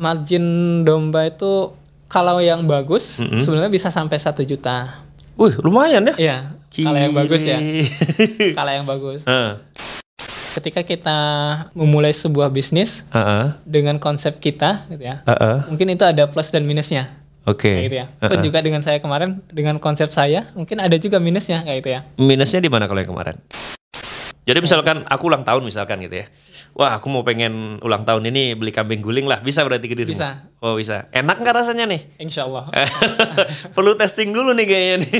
margin domba itu kalau yang bagus sebenarnya bisa sampai 1 juta. Wih, lumayan ya? Iya, kalau yang bagus ya. Kalau yang bagus. Ketika kita memulai sebuah bisnis dengan konsep kita gitu ya. Mungkin itu ada plus dan minusnya. Oke. Gitu ya. Pun juga dengan saya kemarin dengan konsep saya mungkin ada juga minusnya kayak gitu ya. Minusnya di mana kalau yang kemarin? Jadi misalkan aku ulang tahun misalkan gitu ya. Wah, aku mau pengen ulang tahun ini beli kambing guling lah. Bisa berarti ke dirimu? Bisa. Oh, bisa. Enak nggak rasanya nih? Insya Allah. Perlu testing dulu nih kayaknya nih.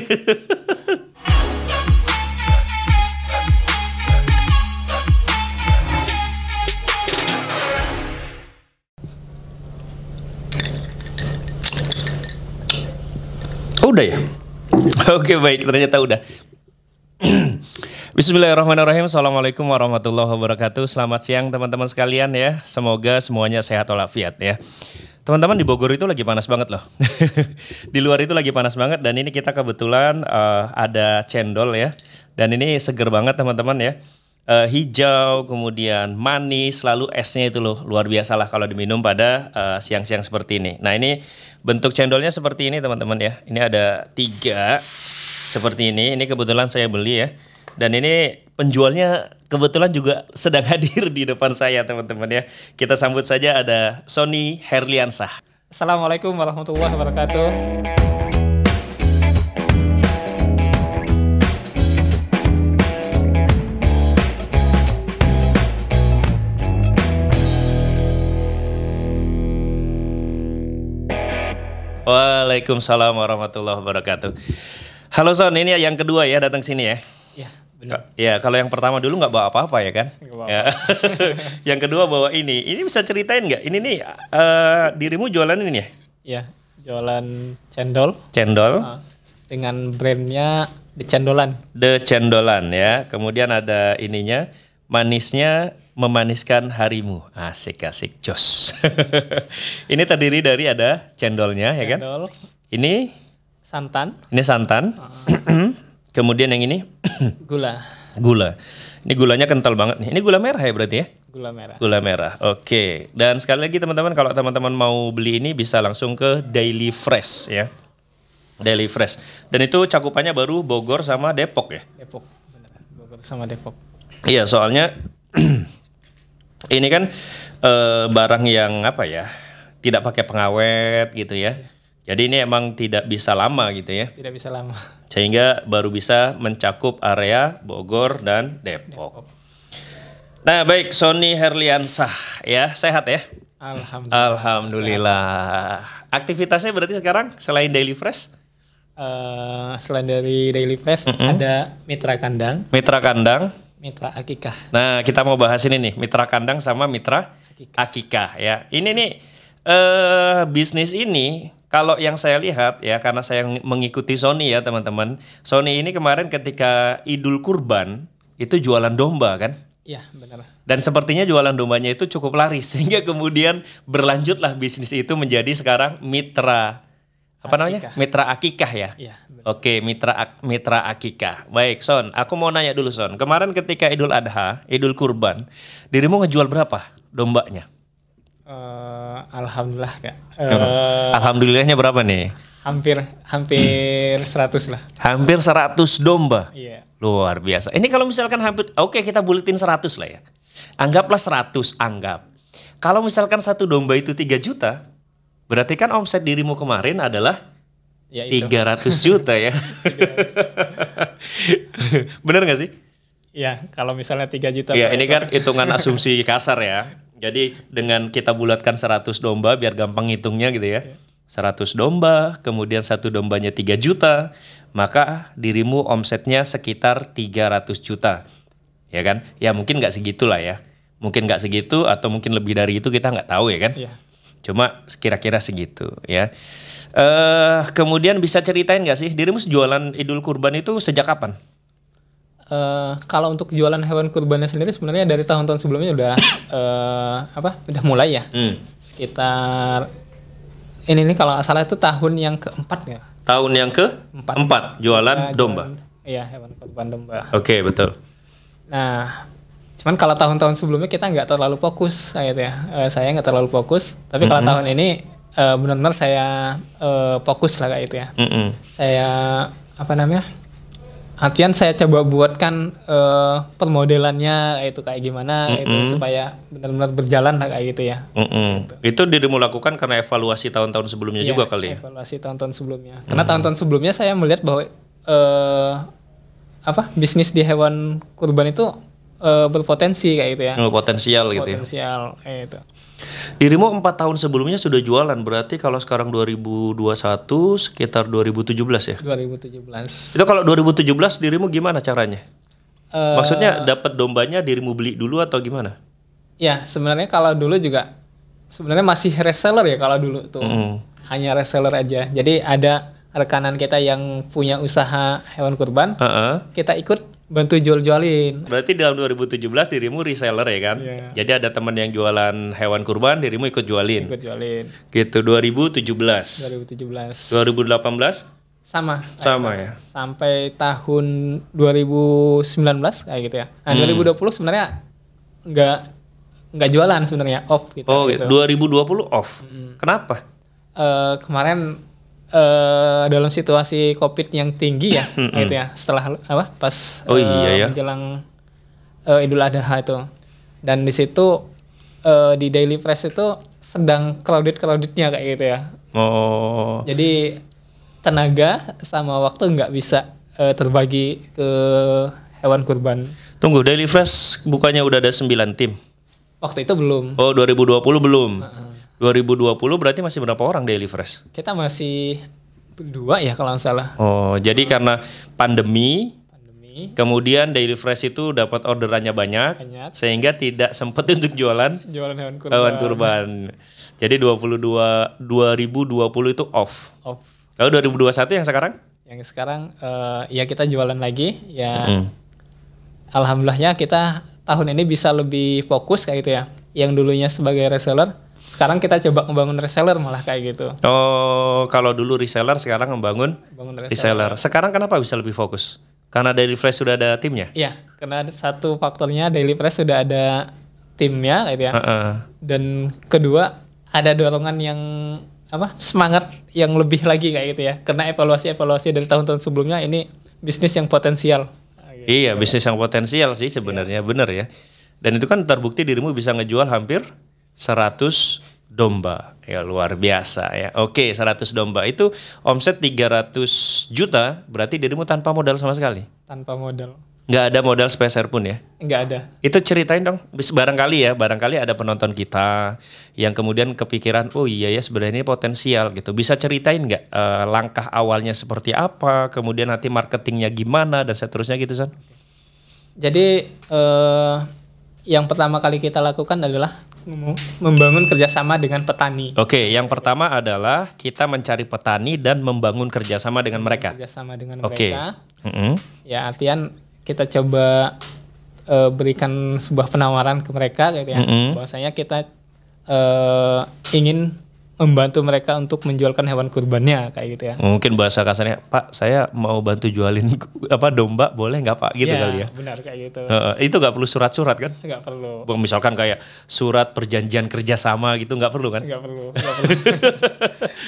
Oh, udah ya? Oke, baik. Ternyata udah. Bismillahirrahmanirrahim. Assalamualaikum warahmatullahi wabarakatuh. Selamat siang teman-teman sekalian ya. Semoga semuanya sehat walafiat ya. Teman-teman, di Bogor itu lagi panas banget loh. Di luar itu lagi panas banget. Dan ini kita kebetulan ada cendol ya. Dan ini seger banget teman-teman ya. Hijau, kemudian manis, lalu esnya itu loh luar biasa lah kalau diminum pada siang-siang seperti ini. Nah, ini bentuk cendolnya seperti ini teman-teman ya. Ini ada 3 seperti ini. Ini kebetulan saya beli ya. Dan ini penjualnya kebetulan juga sedang hadir di depan saya teman-teman ya. Kita sambut saja ada Sony Herliansah. Assalamualaikum warahmatullahi wabarakatuh. Waalaikumsalam warahmatullahi wabarakatuh. Halo Son, ini yang kedua ya datang sini ya. Iya, benar. Ya, kalau yang pertama dulu nggak bawa apa-apa ya kan? Nggak bawa Ya. Yang kedua bawa ini. Ini bisa ceritain nggak? Ini nih dirimu jualan ini ya? Iya, jualan cendol. Cendol. Dengan brandnya The Cendolan. The Cendolan ya. Kemudian ada ininya, manisnya memaniskan harimu. Asik jos. Ini terdiri dari ada cendolnya ya kan? Cendol. Ini Santan. Ini santan. Kemudian yang ini Gula. gula. Ini gulanya kental banget nih. Ini gula merah ya berarti ya? Gula merah. Gula merah. Oke. Dan sekali lagi teman-teman, kalau teman-teman mau beli ini bisa langsung ke Daily Fresh ya. Daily Fresh. Dan itu cakupannya baru Bogor sama Depok ya? Depok. Benar. Bogor sama Depok. Iya, soalnya ini kan barang yang apa ya? Tidak pakai pengawet gitu ya. Jadi ini emang tidak bisa lama gitu ya. Tidak bisa lama. Sehingga baru bisa mencakup area Bogor dan Depok. Nah, baik, Sony Herliansah ya, sehat ya? Alhamdulillah. Alhamdulillah. Aktivitasnya berarti sekarang selain Daily Fresh? Selain dari Daily Fresh ada Mitra Kandang, Mitra Kandang. Mitra Akikah. Nah, kita mau bahas ini nih, Mitra Kandang sama Mitra Akikah ya. Ini nih bisnis ini kalau yang saya lihat ya, karena saya mengikuti Sony ya teman-teman. Sony ini kemarin ketika Idul Kurban itu jualan domba kan? Iya, benar. Dan sepertinya jualan dombanya itu cukup laris sehingga kemudian berlanjutlah bisnis itu menjadi sekarang Mitra apa namanya? Mitra Akikah ya? Iya, benar. Oke, Mitra Akikah. Baik, Son, aku mau nanya dulu Son. Kemarin ketika Idul Adha, Idul Kurban, dirimu ngejual berapa dombanya? Alhamdulillah Kak. Alhamdulillahnya berapa nih? Hampir 100 lah. Hampir 100 domba. Iya. Luar biasa. Ini kalau misalkan oke, kita buletin 100 lah ya. Anggaplah 100, anggap. Kalau misalkan satu domba itu 3 juta, berarti kan omset dirimu kemarin adalah Ya, itu. 300 juta ya. Bener gak sih? Iya, kalau misalnya 3 juta. Iya, ini kan hitungan asumsi kasar ya. Jadi dengan kita bulatkan 100 domba biar gampang ngitungnya gitu ya. 100 domba, kemudian satu dombanya 3 juta, maka dirimu omsetnya sekitar 300 juta. Ya kan? Ya mungkin nggak segitu lah ya. Mungkin nggak segitu atau mungkin lebih dari itu, kita nggak tahu ya kan? Iya. Cuma kira-kira segitu ya. Kemudian bisa ceritain nggak sih dirimu jualan Idul Kurban itu sejak kapan? Kalau untuk jualan hewan kurbannya sendiri sebenarnya dari tahun-tahun sebelumnya udah udah mulai ya. Sekitar ini kalau nggak salah itu tahun yang keempat ya. Tahun yang keempat jualan domba. Iya, hewan kurban domba. Oke, betul. Nah, Cuman kalau tahun-tahun sebelumnya kita nggak terlalu fokus kayak gitu ya. Saya nggak terlalu fokus. Tapi kalau tahun ini benar-benar saya fokus lah kayak gitu ya. Saya apa namanya? Artian saya coba buatkan permodelannya itu kayak gimana itu supaya benar-benar berjalan lah kayak gitu ya. Gitu. Itu dirimu lakukan karena evaluasi tahun-tahun sebelumnya juga kali ya? Evaluasi tahun-tahun sebelumnya. Karena tahun-tahun sebelumnya saya melihat bahwa bisnis di hewan kurban itu berpotensi kayak gitu ya. Potensial gitu ya. Potensial kayak gitu. Dirimu 4 tahun sebelumnya sudah jualan, berarti kalau sekarang 2021 sekitar 2017 ya? 2017. Itu kalau 2017 dirimu gimana caranya? Maksudnya dapat dombanya dirimu beli dulu atau gimana? Ya sebenarnya kalau dulu juga sebenarnya masih reseller ya kalau dulu tuh. Hanya reseller aja. Jadi ada rekanan kita yang punya usaha hewan kurban, kita ikut bantu jual-jualin. Berarti dalam 2017 dirimu reseller ya kan? Yeah. Jadi ada teman yang jualan hewan kurban, dirimu ikut jualin. Ikut jualin. Gitu 2017. 2018. 2018? Sama Ya. Sampai tahun 2019 kayak gitu ya. Nah, 2020 sebenarnya nggak jualan sebenarnya, off gitu. Oh, gitu. 2020 off. Kenapa? Kemarin dalam situasi COVID yang tinggi ya, gitu ya. Setelah pas menjelang Idul Adha itu, dan di situ di Daily Fresh itu sedang crowdednya kayak gitu ya. Oh. Jadi tenaga sama waktu nggak bisa terbagi ke hewan kurban. Tunggu, Daily Fresh bukannya udah ada 9 tim? Waktu itu belum. Oh, 2020 belum. 2020 berarti masih berapa orang Daily Fresh? Kita masih berdua ya kalau nggak salah. Oh, jadi karena pandemi, kemudian Daily Fresh itu dapat orderannya banyak, sehingga tidak sempat untuk jualan hewan kurban. Jadi 2020 itu off. Lalu 2021 yang sekarang? Yang sekarang ya kita jualan lagi ya. Alhamdulillahnya kita tahun ini bisa lebih fokus kayak gitu ya. Yang dulunya sebagai reseller, sekarang kita coba membangun reseller malah kayak gitu. Oh, kalau dulu reseller, sekarang membangun reseller. Sekarang kenapa bisa lebih fokus? Karena Daily Fresh sudah ada timnya? Iya, karena satu faktornya Daily Fresh sudah ada timnya gitu ya. Dan kedua ada dorongan yang semangat yang lebih lagi kayak gitu ya. Karena evaluasi dari tahun-tahun sebelumnya ini bisnis yang potensial. Iya, bisnis yang potensial sih sebenarnya, bener ya. Dan itu kan terbukti dirimu bisa ngejual hampir 100 domba. Ya luar biasa ya. Oke, 100 domba itu omset 300 juta, berarti dirimu tanpa modal sama sekali? Tanpa modal. Nggak ada modal sepeser pun ya? Nggak ada. Itu ceritain dong, barangkali ada penonton kita yang kemudian kepikiran, oh iya ya sebenarnya ini potensial gitu. Bisa ceritain nggak langkah awalnya seperti apa, kemudian nanti marketingnya gimana, dan seterusnya gitu, Son? Jadi yang pertama kali kita lakukan adalah membangun kerjasama dengan petani. Oke, yang pertama adalah kita mencari petani dan membangun kerjasama dengan mereka. Kerjasama dengan mereka. Ya artian kita coba berikan sebuah penawaran ke mereka gitu ya. Bahwasanya kita ingin membantu mereka untuk menjualkan hewan kurbannya kayak gitu ya. Mungkin bahasa kasarnya, Pak, saya mau bantu jualin domba, boleh nggak Pak? Gitu ya, kali ya. Benar kayak gitu. Itu nggak perlu surat-surat kan? Nggak perlu. Misalkan kayak surat perjanjian kerjasama gitu nggak perlu kan? Nggak perlu.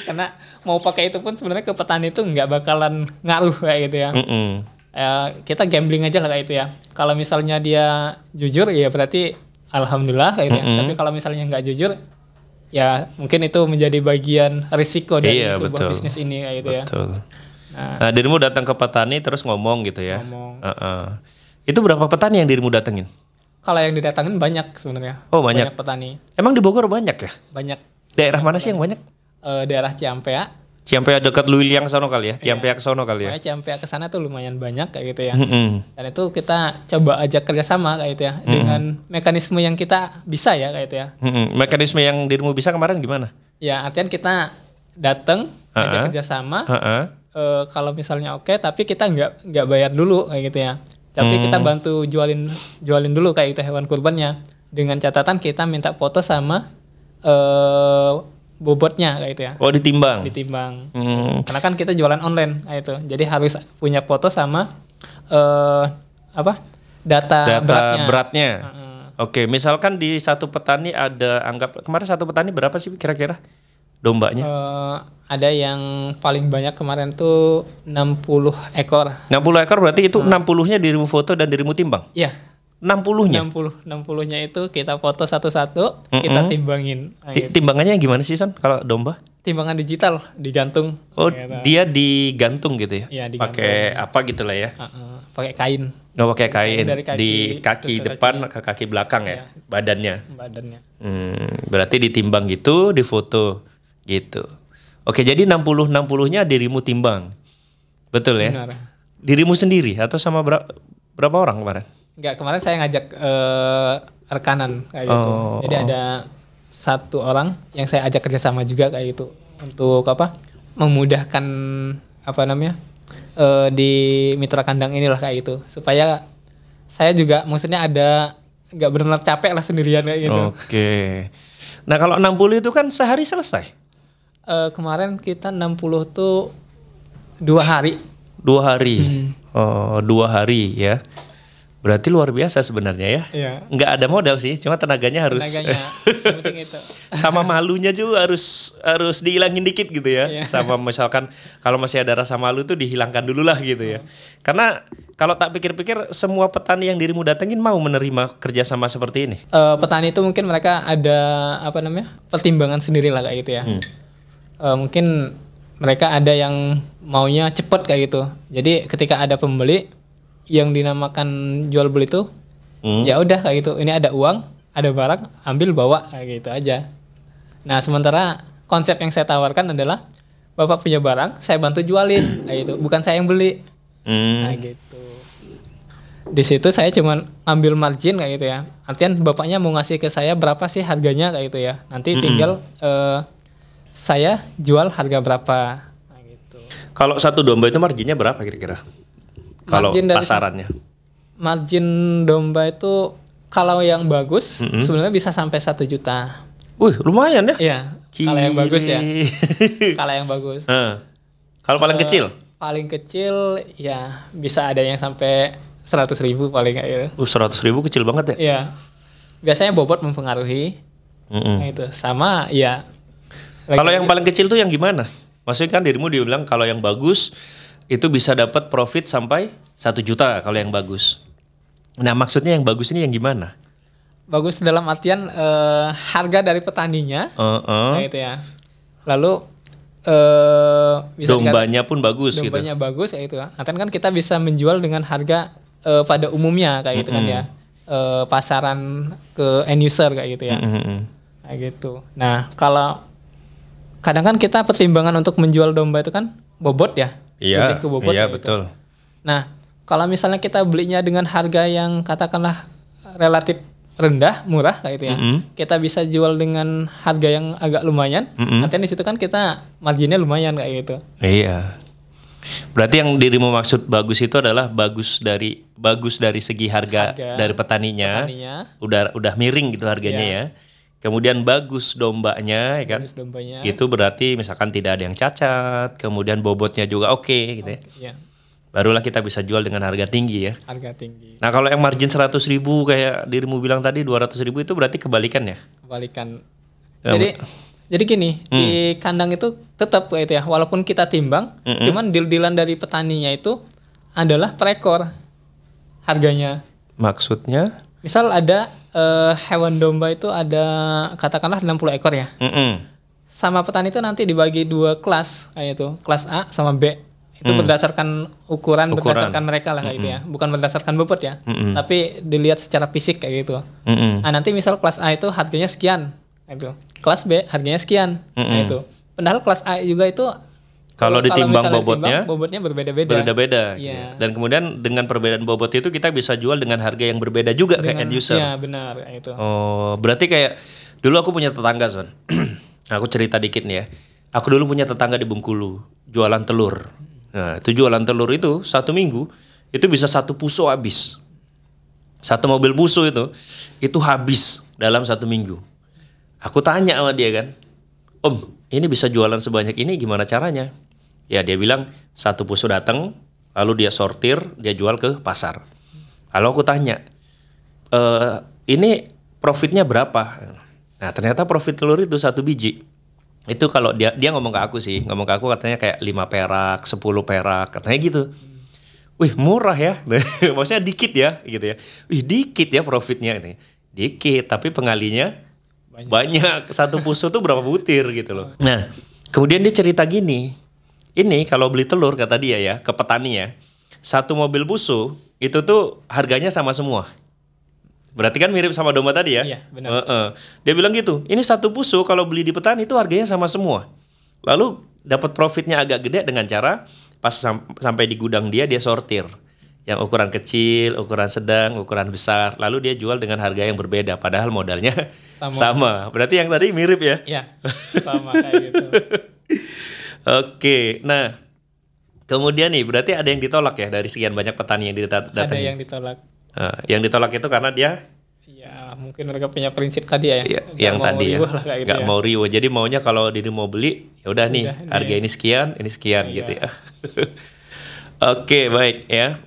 Karena mau pakai itu pun sebenarnya ke petani itu nggak bakalan ngaruh kayak gitu ya. Kita gambling aja lah kayak itu ya. Kalau misalnya dia jujur ya berarti alhamdulillah kayak gitu ya. Tapi kalau misalnya nggak jujur, ya mungkin itu menjadi bagian risiko dari sebuah bisnis ini kayak gitu ya. Nah, dirimu datang ke petani terus ngomong gitu ya. Itu berapa petani yang dirimu datengin? Kalau yang didatengin banyak sebenarnya. Oh, banyak petani. Emang di Bogor banyak ya? Banyak. Daerah mana sih yang banyak? Daerah Ciampea. Ciampea dekat Luiliang sono kali ya? Ciampea ke sono kali ya? Ciampea ke sana tuh lumayan banyak kayak gitu ya. Dan itu kita coba ajak kerjasama kayak gitu ya. Dengan mekanisme yang kita bisa ya kayak gitu ya. Mekanisme yang dirimu bisa kemarin gimana? Ya artian kita datang ajak kerjasama. Kalau misalnya oke, tapi kita nggak bayar dulu kayak gitu ya. Tapi kita bantu jualin dulu kayak gitu hewan kurbannya. Dengan catatan kita minta foto sama bobotnya kayak gitu ya. Oh, ditimbang. Karena kan kita jualan online kayak itu. Jadi harus punya foto sama data beratnya. Oke, misalkan di satu petani ada anggap kemarin satu petani berapa sih kira-kira dombanya? Ada yang paling banyak kemarin tuh 60 ekor. 60 ekor berarti itu 60-nya dirimu foto dan dirimu timbang? Iya. 60-nya? 60-nya itu kita foto satu-satu, kita timbangin. Timbangannya gimana sih, Son, kalau domba? Timbangan digital, digantung. Oh, gitu. Dia digantung gitu ya? Iya, digantung. Pakai apa gitu lah ya? Pakai kain. Oh, pakai kain. Kaki, di kaki depan ke kaki belakang ya? Badannya? Badannya. Berarti ditimbang gitu, difoto gitu. Oke, jadi 60-nya dirimu timbang. Betul ya? Benar. Dirimu sendiri atau sama berapa orang kemarin? Enggak, kemarin saya ngajak rekanan kayak gitu. Jadi ada satu orang yang saya ajak kerjasama juga kayak gitu untuk apa? Memudahkan apa namanya di mitra kandang inilah kayak gitu supaya saya juga maksudnya ada nggak benar capek lah sendirian kayak gitu. Oke. Nah kalau 60 itu kan sehari selesai? Kemarin kita 60 tuh 2 hari. 2 hari. 2 hari ya. Berarti luar biasa sebenarnya ya. Iya. Nggak ada modal sih, cuma tenaganya harus. Penting itu. Sama malunya juga harus dihilangin dikit gitu ya. Iya. Sama misalkan kalau masih ada rasa malu tuh dihilangkan dulu lah gitu ya. Karena kalau tak pikir-pikir semua petani yang dirimu datengin mau menerima kerjasama seperti ini. Petani itu mungkin mereka ada apa namanya pertimbangan sendiri lah kayak gitu ya. Mungkin mereka ada yang maunya cepet kayak gitu. Jadi ketika ada pembeli yang dinamakan jual beli itu ya udah kayak gitu, ini ada uang, ada barang, ambil bawa kayak gitu aja. Nah sementara konsep yang saya tawarkan adalah bapak punya barang, saya bantu jualin kayak gitu, bukan saya yang beli. Kayak gitu. Di situ saya cuma ambil margin kayak gitu ya, artian bapaknya mau ngasih ke saya berapa sih harganya kayak gitu ya, nanti tinggal saya jual harga berapa kayak gitu. Kalau satu domba itu marginnya berapa kira-kira? Kalau pasarannya? Margin domba itu kalau yang bagus sebenarnya bisa sampai 1 juta. Wih lumayan ya? Iya. Kalau yang bagus ya. Kalau yang bagus. Kalau paling kecil? Paling kecil ya bisa ada yang sampai 100.000 paling kayak gitu. 100.000 kecil banget ya? Iya. Biasanya bobot mempengaruhi. Itu sama ya. Kalau yang paling kecil tuh yang gimana? Maksudnya kan dirimu dia bilang kalau yang bagus itu bisa dapat profit sampai 1 juta kalau yang bagus. Nah maksudnya yang bagus ini yang gimana? Bagus dalam artian harga dari petaninya, kayak gitu ya. Lalu bisa dombanya pun bagus. Dombanya gitu. Bagus kayak gitu. Artian kan kita bisa menjual dengan harga pada umumnya kayak gitu kan ya. Pasaran ke end user kayak gitu ya. Kayak gitu. Nah kalau kadang kan kita pertimbangan untuk menjual domba itu kan bobot ya. Iya, iya betul. Nah, kalau misalnya kita belinya dengan harga yang katakanlah relatif rendah, murah kayak gitu ya, kita bisa jual dengan harga yang agak lumayan. Artinya di situ kan kita marginnya lumayan kayak gitu. Iya. Berarti yang dirimu maksud bagus itu adalah bagus dari segi harga dari petaninya. Udah miring gitu harganya ya. Kemudian bagus dombanya, ya kan? Bagus dombanya. Itu berarti misalkan tidak ada yang cacat, kemudian bobotnya juga oke, gitu ya. Iya. Barulah kita bisa jual dengan harga tinggi ya. Harga tinggi. Nah kalau yang margin 100.000 kayak dirimu bilang tadi 200.000 itu berarti kebalikan ya? Kebalikan. Jadi gini, di kandang itu tetap kayak itu ya, walaupun kita timbang, cuman deal-dealan dari petaninya itu adalah per ekor harganya. Maksudnya? Misal ada hewan domba itu ada katakanlah 60 ekor ya. Sama petani itu nanti dibagi 2 kelas kayak itu, kelas A sama B. Itu berdasarkan ukuran berdasarkan mereka lah kayak gitu ya. Bukan berdasarkan bobot ya. Tapi dilihat secara fisik kayak gitu. Nah, nanti misal kelas A itu harganya sekian itu. Kelas B harganya sekian kayak itu. Padahal kelas A juga itu kalau ditimbang bobotnya berbeda-beda. Berbeda-beda. Gitu. Dan kemudian dengan perbedaan bobot itu kita bisa jual dengan harga yang berbeda juga ke end user. Iya, benar itu. Oh, berarti kayak dulu aku punya tetangga, Son. Aku cerita dikit nih ya. Aku dulu punya tetangga di Bengkulu, jualan telur. Nah, itu jualan telur itu 1 minggu itu bisa 1 puso habis. 1 mobil puso itu habis dalam 1 minggu. Aku tanya sama dia kan, "Om, ini bisa jualan sebanyak ini gimana caranya?" Ya dia bilang 1 puso datang, lalu dia sortir, dia jual ke pasar. Lalu aku tanya, ini profitnya berapa? Nah ternyata profit telur itu 1 biji. Itu kalau dia ngomong ke aku sih, ngomong ke aku katanya kayak 5 perak, 10 perak, katanya gitu. Wih murah ya, maksudnya dikit ya gitu ya. Wih dikit ya profitnya, dikit tapi pengalinya banyak. Satu puso tuh berapa butir gitu loh. Nah kemudian dia cerita gini, ini kalau beli telur kata dia ya ke petani ya, 1 mobil puso itu tuh harganya sama semua. Berarti kan mirip sama domba tadi ya? Iya, benar. Dia bilang gitu, ini 1 puso kalau beli di petani itu harganya sama semua. Lalu dapat profitnya agak gede dengan cara pas sampai di gudang dia sortir. Yang ukuran kecil, ukuran sedang, ukuran besar. Lalu dia jual dengan harga yang berbeda. Padahal modalnya sama. Berarti yang tadi mirip ya? Iya, sama kayak gitu. Oke, nah kemudian nih berarti ada yang ditolak ya dari sekian banyak petani yang datang. Ada yang ditolak. Yang ditolak itu karena dia? Ya mungkin mereka punya prinsip tadi ya. Yang tadi ya. Gak ya. mau riuh. Jadi maunya kalau diri mau beli, ya udah nih harga ini sekian gitu ya. Oke, baik ya.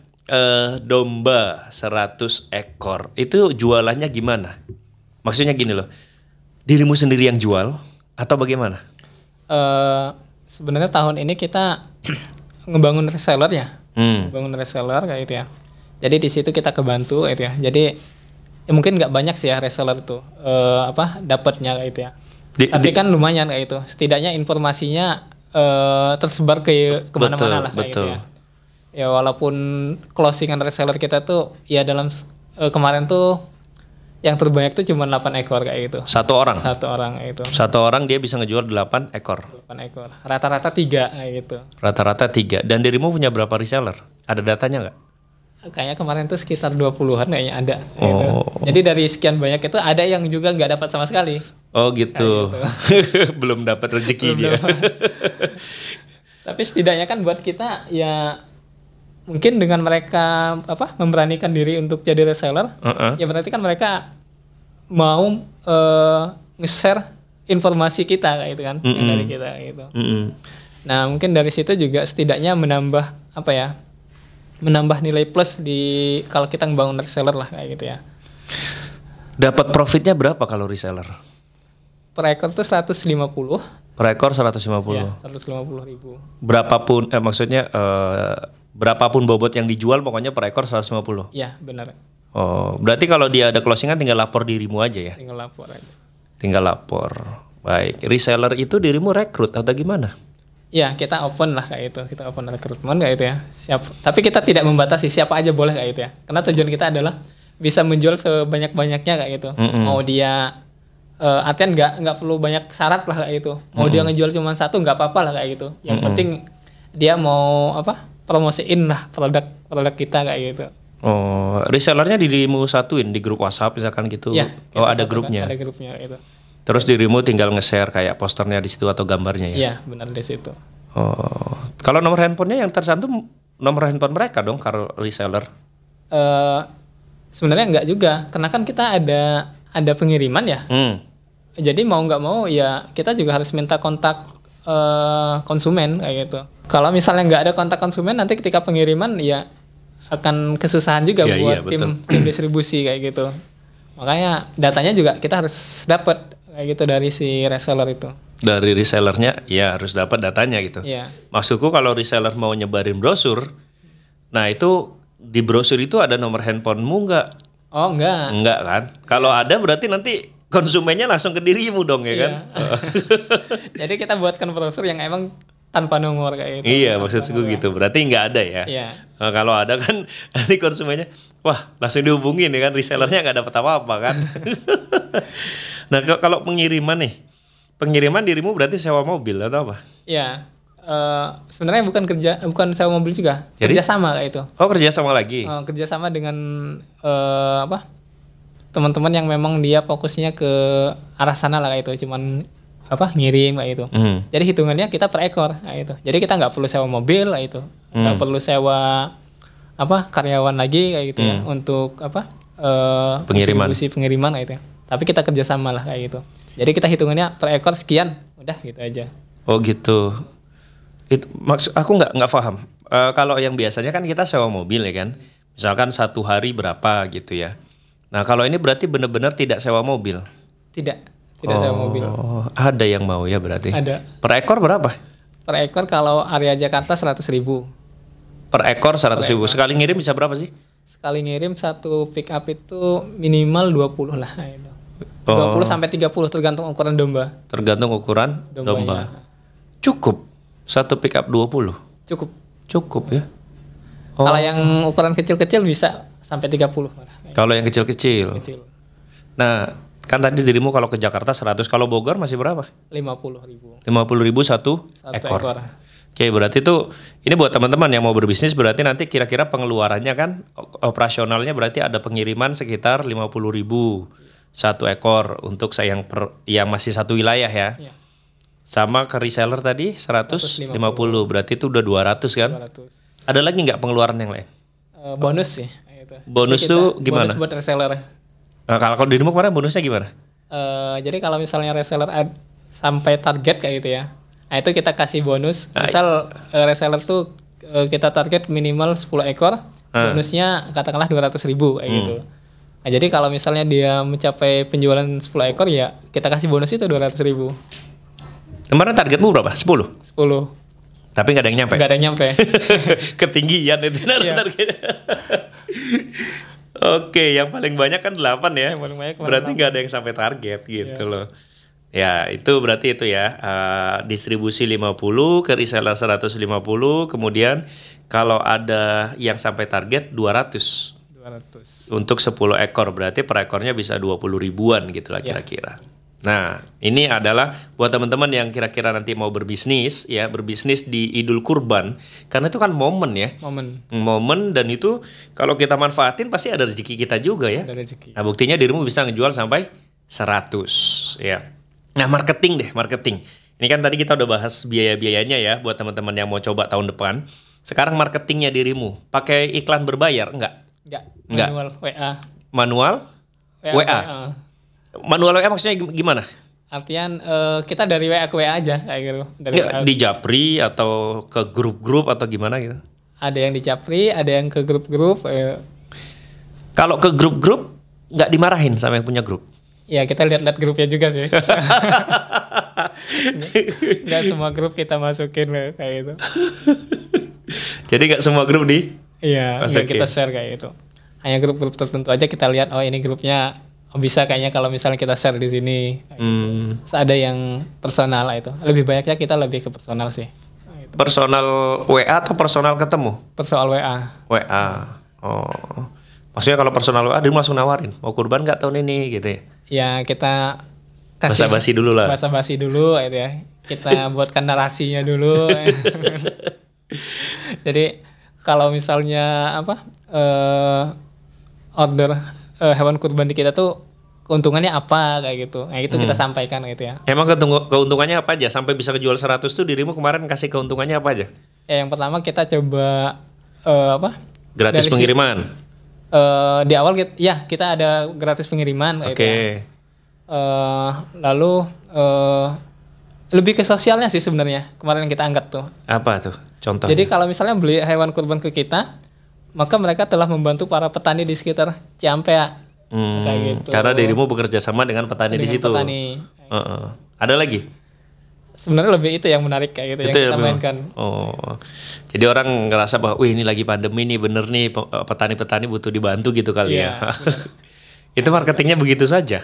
Domba 100 ekor itu jualannya gimana? Maksudnya gini loh, dirimu sendiri yang jual atau bagaimana? Sebenarnya tahun ini kita ngebangun reseller ya, ngebangun reseller kayak gitu ya. Jadi di situ kita kebantu gitu ya. Jadi ya mungkin nggak banyak sih ya reseller itu dapatnya kayak gitu ya. Tapi kan lumayan kayak itu. Setidaknya informasinya tersebar ke kemana-mana lah kayak gitu ya. Ya walaupun closingan reseller kita tuh ya dalam kemarin tuh yang terbanyak tuh cuma 8 ekor kayak gitu. Satu orang itu. Satu orang dia bisa ngejual 8 ekor. 8 ekor. Rata-rata 3 kayak gitu. Rata-rata 3. Dan dirimu punya berapa reseller? Ada datanya nggak? Kayaknya kemarin tuh sekitar 20-an kayaknya ada. Gitu. Jadi dari sekian banyak itu ada yang juga nggak dapat sama sekali. Oh gitu. Belum dapat rezeki dia. Tapi setidaknya kan buat kita ya mungkin dengan mereka memberanikan diri untuk jadi reseller, ya berarti kan mereka mau nge-share informasi kita kayak gitu kan, dari kita gitu. Nah mungkin dari situ juga setidaknya menambah nilai plus di kalau kita ngebangun reseller lah kayak gitu ya. Dapat profitnya berapa kalau reseller? Per ekor tuh 150. Per ekor 150. Ya, 150.000. Berapapun maksudnya berapapun bobot yang dijual pokoknya per ekor 150. Iya, benar. Oh, berarti kalau dia ada closingan tinggal lapor dirimu aja ya? Tinggal lapor aja. Tinggal lapor. Baik, reseller itu dirimu rekrut atau gimana? Ya, kita open lah kayak itu. Kita open rekrutmen kayak itu ya. Tapi kita tidak membatasi siapa aja boleh kayak itu ya. Karena tujuan kita adalah bisa menjual sebanyak-banyaknya kayak gitu. Mau dia artinya nggak perlu banyak syarat lah kayak gitu. Mau dia ngejual cuma 1 nggak apa-apa lah kayak gitu. Yang penting dia mau promosiin lah produk kita kayak gitu. Oh, resellernya dirimu satuin di grup WhatsApp misalkan gitu. Ya, ada grupnya. Ada grupnya itu. Terus dirimu tinggal nge-share kayak posternya di situ atau gambarnya ya? Iya, benar di situ. Oh, kalau nomor handphonenya yang tercantum nomor handphone mereka dong kalau reseller? Sebenarnya enggak juga, karena kan kita ada pengiriman ya. Jadi mau nggak mau ya kita juga harus minta kontak konsumen kayak gitu. Kalau misalnya nggak ada kontak konsumen, nanti ketika pengiriman ya akan kesusahan juga buat tim distribusi kayak gitu. Makanya datanya juga kita harus dapat kayak gitu dari si reseller itu. Dari resellernya ya harus dapat datanya gitu. Iya. Maksudku kalau reseller mau nyebarin brosur, nah itu di brosur itu ada nomor handphonemu nggak? Oh enggak. Enggak kan? Kalau ada berarti nanti konsumennya langsung ke dirimu dong ya kan? Jadi kita buatkan brosur yang emang tanpa nomor kayak gitu. Iya maksudku gitu. Berarti nggak ada ya? Iya. Nah, kalau ada kan nanti konsumennya, wah langsung dihubungin ya kan? Resellernya nggak dapat apa-apa kan? Nah kalau pengiriman nih, pengiriman dirimu berarti sewa mobil atau apa? Iya. Sebenarnya bukan sewa mobil juga. Jadi? Kerjasama kayak itu. Oh kerjasama lagi? Kerjasama dengan teman-teman yang memang dia fokusnya ke arah sana lah kayak itu, cuman ngirim kayak itu. Jadi hitungannya kita per ekor kayak itu. Jadi kita nggak perlu sewa mobil kayak itu, nggak perlu sewa karyawan lagi kayak gitu ya untuk pengiriman kayak itu. Tapi kita kerjasama lah kayak gitu. Jadi kita hitungannya per ekor sekian, udah gitu aja. Oh gitu. Itu maksud aku nggak paham. Kalau yang biasanya kan kita sewa mobil ya kan. Misalkan 1 hari berapa gitu ya. Nah kalau ini berarti benar-benar tidak sewa mobil? Tidak sewa mobil. Ada yang mau ya berarti? Ada. Per ekor berapa? Per ekor kalau area Jakarta 100.000. Per ekor 100.000. Sekali ngirim bisa berapa sih? Sekali ngirim satu pick up itu minimal 20 lah. Itu. 20 sampai 30 tergantung ukuran domba. Tergantung ukuran domba. Cukup? Satu pick up 20? Cukup ya? Kalau yang ukuran kecil-kecil bisa sampai 30 malah. Kalau yang kecil-kecil. Nah, kan tadi dirimu kalau ke Jakarta 100, kalau Bogor masih berapa? 50.000. 50.000 satu ekor. Oke, berarti itu ini buat teman-teman yang mau berbisnis, berarti nanti kira-kira pengeluarannya kan operasionalnya berarti ada pengiriman sekitar 50.000 satu ekor untuk saya yang masih satu wilayah ya. Sama ke reseller tadi 150, berarti itu udah 200 kan? 200. Ada lagi nggak pengeluaran yang lain? Bonus sih. Bonus tuh gimana? Bonus buat reseller. Nah, kalau dirimu kemarin bonusnya gimana? Jadi kalau misalnya reseller sampai target kayak gitu ya, nah itu kita kasih bonus. Misal reseller tuh kita target minimal 10 ekor, bonusnya katakanlah 200.000 kayak gitu. Nah, jadi kalau misalnya dia mencapai penjualan 10 ekor ya kita kasih bonus itu 200.000. Kemarin targetmu berapa? 10? 10. Tapi nggak ada yang nyampe? Nggak ada yang nyampe. Ketinggian itu targetnya. Oke, yang paling banyak kan 8 ya. Berarti nggak ada yang sampai target gitu loh. Ya itu berarti itu ya. Distribusi 50, ke reseller 150, kemudian kalau ada yang sampai target 200. Untuk 10 ekor berarti per ekornya bisa 20 ribuan gitu lah kira-kira. Nah, ini adalah buat teman-teman yang kira-kira nanti mau berbisnis ya, berbisnis di Idul Kurban, karena itu kan momen ya. Momen dan itu kalau kita manfaatin pasti ada rezeki kita juga ya. Nah, buktinya dirimu bisa ngejual sampai 100 ya. Nah, marketing. Ini kan tadi kita udah bahas biaya-biayanya ya buat teman-teman yang mau coba tahun depan. Sekarang marketingnya dirimu, pakai iklan berbayar enggak? Manual WA. Manual WA. Manual WA maksudnya gimana? Artian kita dari WA ke WA aja kayak gitu. Di Japri atau ke grup-grup atau gimana gitu? Ada yang di Japri, ada yang ke grup-grup. Kalau ke grup-grup nggak dimarahin sama yang punya grup? Ya kita lihat-lihat grupnya juga sih. Nggak semua grup kita masukin kayak gitu. Jadi nggak semua grup Iya, kita share kayak gitu. Hanya grup-grup tertentu aja kita lihat. Oh ini grupnya. Bisa kayaknya kalau misalnya kita share di sini, ada yang personal itu. Lebih banyaknya kita lebih ke personal sih. Personal WA atau personal ketemu? Personal WA. Oh, maksudnya kalau personal WA dia langsung nawarin, mau kurban nggak tahun ini gitu ya? Ya kita kasih basa-basi dulu lah. Basa-basi dulu gitu ya. Kita buatkan narasinya dulu. Jadi kalau misalnya order hewan kurban di kita tuh keuntungannya apa kayak gitu. Nah, itu kita sampaikan gitu ya. Emang keuntungannya apa aja? Sampai bisa kejual 100 tuh dirimu kemarin kasih keuntungannya apa aja? Ya, yang pertama kita coba gratis pengiriman. Di awal kita ada gratis pengiriman kayak gitu. Lalu lebih ke sosialnya sih sebenarnya. Kemarin kita angkat tuh. Apa tuh? Contoh. Jadi kalau misalnya beli hewan kurban ke kita, maka mereka telah membantu para petani di sekitar Ciampea. Kayak gitu. Karena dirimu bekerja sama dengan petani di situ. Ada lagi? Sebenarnya lebih itu yang menarik kayak gitu itu yang kita mainkan. Jadi orang ngerasa bahwa, wih ini lagi pandemi nih, bener nih petani-petani butuh dibantu gitu kali ya. Itu marketingnya begitu saja.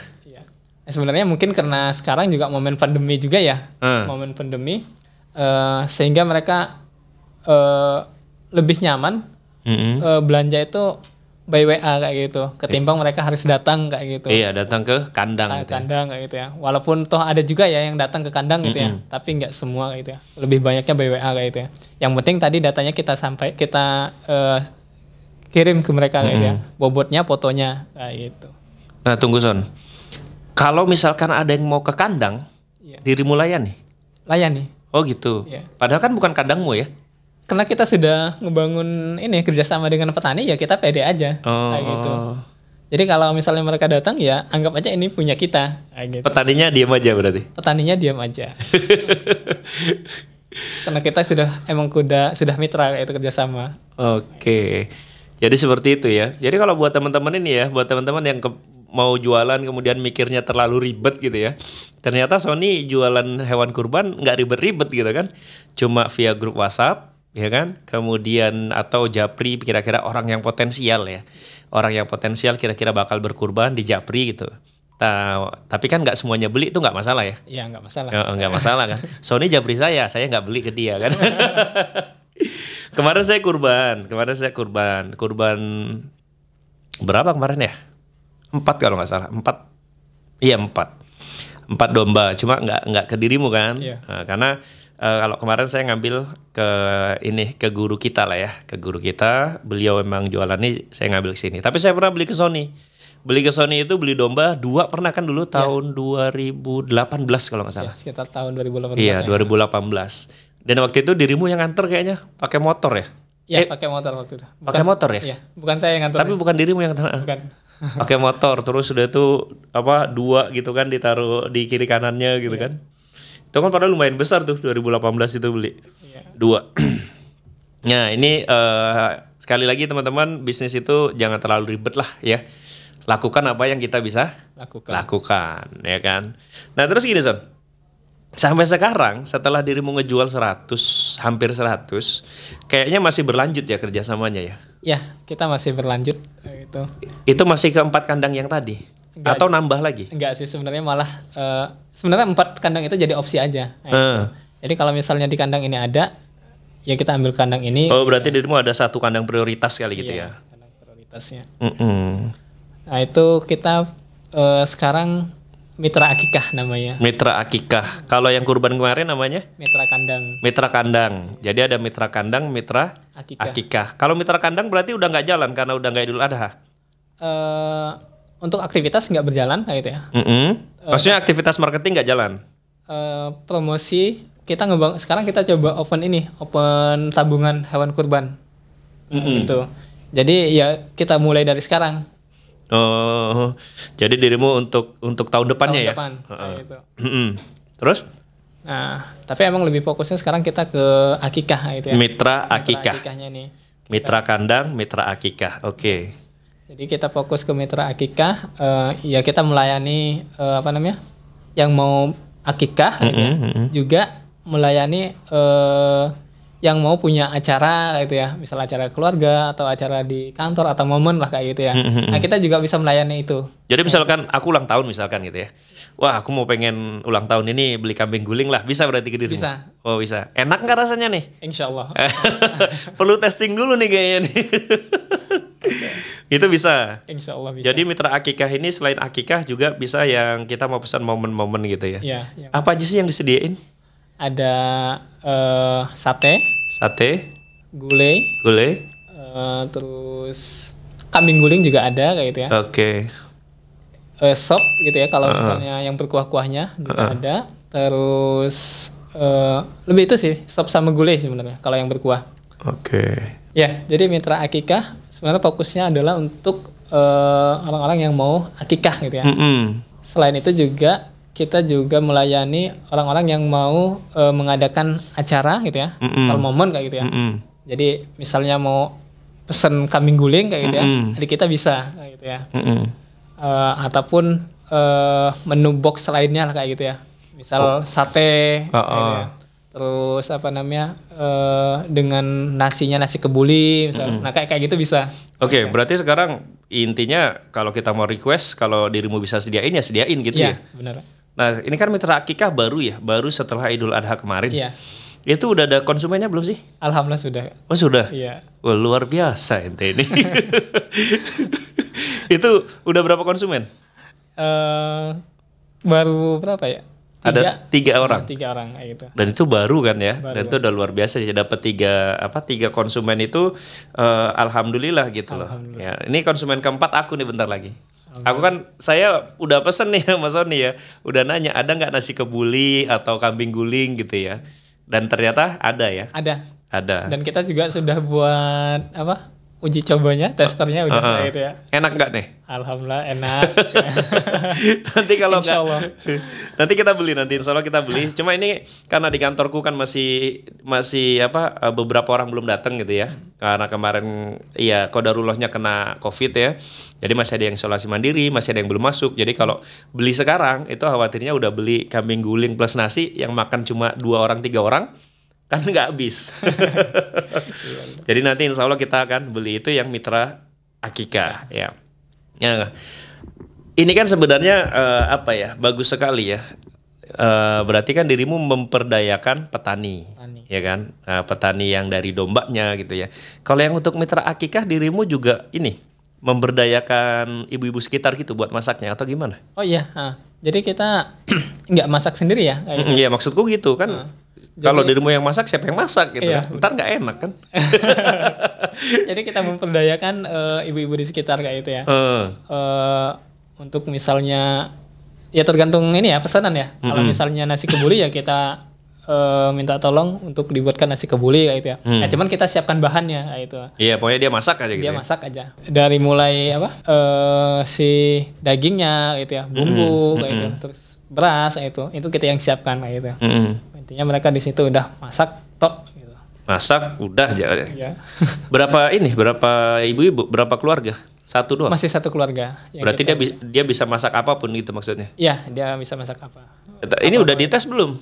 Sebenarnya mungkin karena sekarang juga momen pandemi juga ya, momen pandemi, sehingga mereka lebih nyaman belanja itu by WA kayak gitu, ketimbang mereka harus datang kayak gitu. Iya, datang ke kandang. Kandang kayak gitu ya. Walaupun toh ada juga ya yang datang ke kandang gitu ya, tapi nggak semua gitu ya. Lebih banyaknya by WA kayak gitu ya. Yang penting tadi datanya kita kirim ke mereka kayak gitu ya. Bobotnya, fotonya kayak gitu. Nah, tunggu Son. Kalau misalkan ada yang mau ke kandang, dirimu layani? Layani. Oh gitu. Padahal kan bukan kandangmu ya? Karena kita sudah ngebangun ini kerjasama dengan petani ya kita pede aja kayak gitu. Jadi kalau misalnya mereka datang ya anggap aja ini punya kita kayak gitu. Petaninya diam aja berarti? Petaninya diam aja. Karena kita sudah mitra kayak itu kerjasama. Oke. Jadi seperti itu ya. Jadi kalau buat teman-teman ini ya, buat teman-teman yang mau jualan kemudian mikirnya terlalu ribet gitu ya. Ternyata Sony jualan hewan kurban nggak ribet-ribet gitu kan. Cuma via grup WhatsApp ya kan. Kemudian atau Japri kira-kira orang yang potensial ya. Orang yang potensial kira-kira bakal berkurban di Japri gitu. Tapi kan nggak semuanya beli itu nggak masalah ya? Iya nggak masalah. Nggak masalah kan? Sony Japri saya nggak beli ke dia kan? Kemarin saya kurban berapa kemarin ya? 4 kalau nggak salah, 4, iya 4 domba, cuma nggak ke dirimu kan? Iya. Nah, karena kalau kemarin saya ngambil ke guru kita lah ya, ke guru kita, beliau memang jualan ini saya ngambil ke sini. Tapi saya pernah beli ke Sony. Beli ke Sony itu beli domba 2 pernah kan dulu tahun 2018 kalau nggak salah. Ya, sekitar tahun 2018. Iya, ya. 2018. Dan waktu itu dirimu yang nganter kayaknya pakai motor ya? Iya, pakai motor waktu itu. Pakai motor ya? Iya, bukan saya yang nganter. Tapi bukan dirimu yang nganter. Bukan. Pakai motor terus sudah tuh 2 gitu kan ditaruh di kiri kanannya gitu kan. Itu kan padahal lumayan besar tuh 2018 itu beli. Iya. 2. Nah, ini sekali lagi teman-teman, bisnis itu jangan terlalu ribet lah ya. Lakukan apa yang kita bisa lakukan ya kan. Nah terus gini Son, sampai sekarang setelah dirimu ngejual 100 hampir 100, kayaknya masih berlanjut ya kerjasamanya ya? Ya, kita masih berlanjut gitu. Itu masih ke 4 kandang yang tadi? Enggak, atau nambah lagi? Enggak sih, sebenarnya malah sebenarnya 4 kandang itu jadi opsi aja. Jadi kalau misalnya di kandang ini ada, ya kita ambil kandang ini. Oh berarti dirimu ada 1 kandang prioritas kali gitu ya? Kandang prioritasnya. Nah itu kita sekarang Mitra Akikah namanya. Mitra Akikah. Kalau yang kurban kemarin namanya? Mitra Kandang. Mitra Kandang. Jadi ada Mitra Kandang, Mitra Akikah. Kalau Mitra Kandang berarti udah nggak jalan karena udah nggak Idul Adha? Untuk aktivitas nggak berjalan kayak gitu ya. Maksudnya aktivitas marketing nggak jalan? Promosi kita sekarang kita coba open tabungan hewan kurban. Gitu. Jadi ya kita mulai dari sekarang. Oh, jadi dirimu untuk tahun depannya ya? Tahun depan, gitu. Terus? Nah, tapi emang lebih fokusnya sekarang kita ke akikah gitu ya. Mitra Akikah. Mitra akikahnya nih. Mitra Kandang, Mitra Akikah. Oke. Jadi kita fokus ke Mitra Akikah. Ya kita melayani yang mau akikah, gitu ya. Juga melayani yang mau punya acara gitu ya, misal acara keluarga atau acara di kantor atau momen lah kayak gitu ya. Nah kita juga bisa melayani itu. Jadi misalkan aku ulang tahun misalkan gitu ya, wah aku mau pengen ulang tahun ini beli kambing guling lah, bisa berarti ke dirimu? Bisa. Oh bisa. Enak nggak rasanya nih? Insya Allah. Perlu testing dulu nih kayaknya nih. Itu bisa. Insya Allah bisa. Jadi Mitra Akikah ini selain akikah juga bisa yang kita mau pesan momen-momen gitu ya. Iya. Apa aja sih yang disediain? Ada sate, gulai, terus kambing guling juga ada kayak gitu ya. Oke. Sop gitu ya kalau misalnya yang berkuah-kuahnya juga ada. Terus lebih itu sih sop sama gulai sebenarnya kalau yang berkuah. Oke. Ya, jadi Mitra Akikah sebenarnya fokusnya adalah untuk orang-orang yang mau akikah gitu ya. Selain itu juga kita juga melayani orang-orang yang mau mengadakan acara gitu ya, misal momen kayak gitu ya. Jadi misalnya mau pesen kambing guling kayak gitu ya, jadi kita bisa kayak gitu ya. Ataupun menu box lainnya lah kayak gitu ya. Misal sate, kayak gitu ya. Terus dengan nasi kebuli, misal. Nah kayak gitu bisa. Oke, berarti sekarang intinya kalau kita mau request, kalau dirimu bisa sediain ya sediain gitu ya. Iya, benar. Nah, ini kan Mitra Akikah baru setelah Idul Adha kemarin. Iya. Itu udah ada konsumennya belum sih? Alhamdulillah sudah. Oh sudah? Iya. Wah, luar biasa ente ini. Itu udah berapa konsumen? Baru berapa ya? Ada 3 orang. 3 orang kayak gitu. Dan itu baru kan ya? Baru. Dan itu udah luar biasa sih dapat 3 konsumen itu alhamdulillah gitu loh. Ya, ini konsumen keempat aku nih bentar lagi. Aku kan saya udah pesen nih sama Sony ya, udah nanya ada nggak nasi kebuli atau kambing guling gitu ya, dan ternyata ada ya. Ada. Ada. Dan kita juga sudah buat uji cobanya, testernya udah kayak gitu ya. Enak nggak nih? Alhamdulillah enak. Nanti kalau nggak, Insya Allah. nanti kita beli, nanti insya Allah kita beli. Cuma ini karena di kantorku kan masih beberapa orang belum datang gitu ya. Karena kemarin ya qadarullahnya kena COVID ya. Jadi masih ada yang isolasi mandiri, masih ada yang belum masuk. Jadi kalau beli sekarang itu khawatirnya udah beli kambing guling plus nasi yang makan cuma 2 orang 3 orang. Kan nggak habis. Jadi nanti insya Allah kita akan beli itu yang mitra akikah ya. Ya, ini kan sebenarnya bagus sekali ya. Berarti kan dirimu memperdayakan petani. Ya kan, petani yang dari dombanya gitu ya. Kalau yang untuk mitra akikah dirimu juga ini memberdayakan ibu-ibu sekitar gitu buat masaknya atau gimana? Oh iya, jadi kita nggak masak sendiri ya? Iya maksudku gitu kan. Kalau dirimu yang masak, siapa yang masak gitu iya, kan? Ntar nggak enak kan? Jadi kita memperdayakan ibu-ibu di sekitar kayak gitu ya. Untuk misalnya, ya tergantung ini ya pesanan ya. Kalau misalnya nasi kebuli ya kita minta tolong untuk dibuatkan nasi kebuli kayak gitu ya. Nah, cuman kita siapkan bahannya kayak gitu. Iya, pokoknya dia masak aja gitu. Dia masak aja. Dari mulai si dagingnya gitu ya, bumbu kayak gitu, terus beras kayak itu kita yang siapkan kayak gitu. Intinya mereka di situ udah masak tok gitu. Masak udah aja. Ya. Berapa ibu-ibu, berapa keluarga? Satu doang? Masih satu keluarga. Berarti dia bisa masak apapun gitu maksudnya? Iya, dia bisa masak apa. Ini udah dites belum?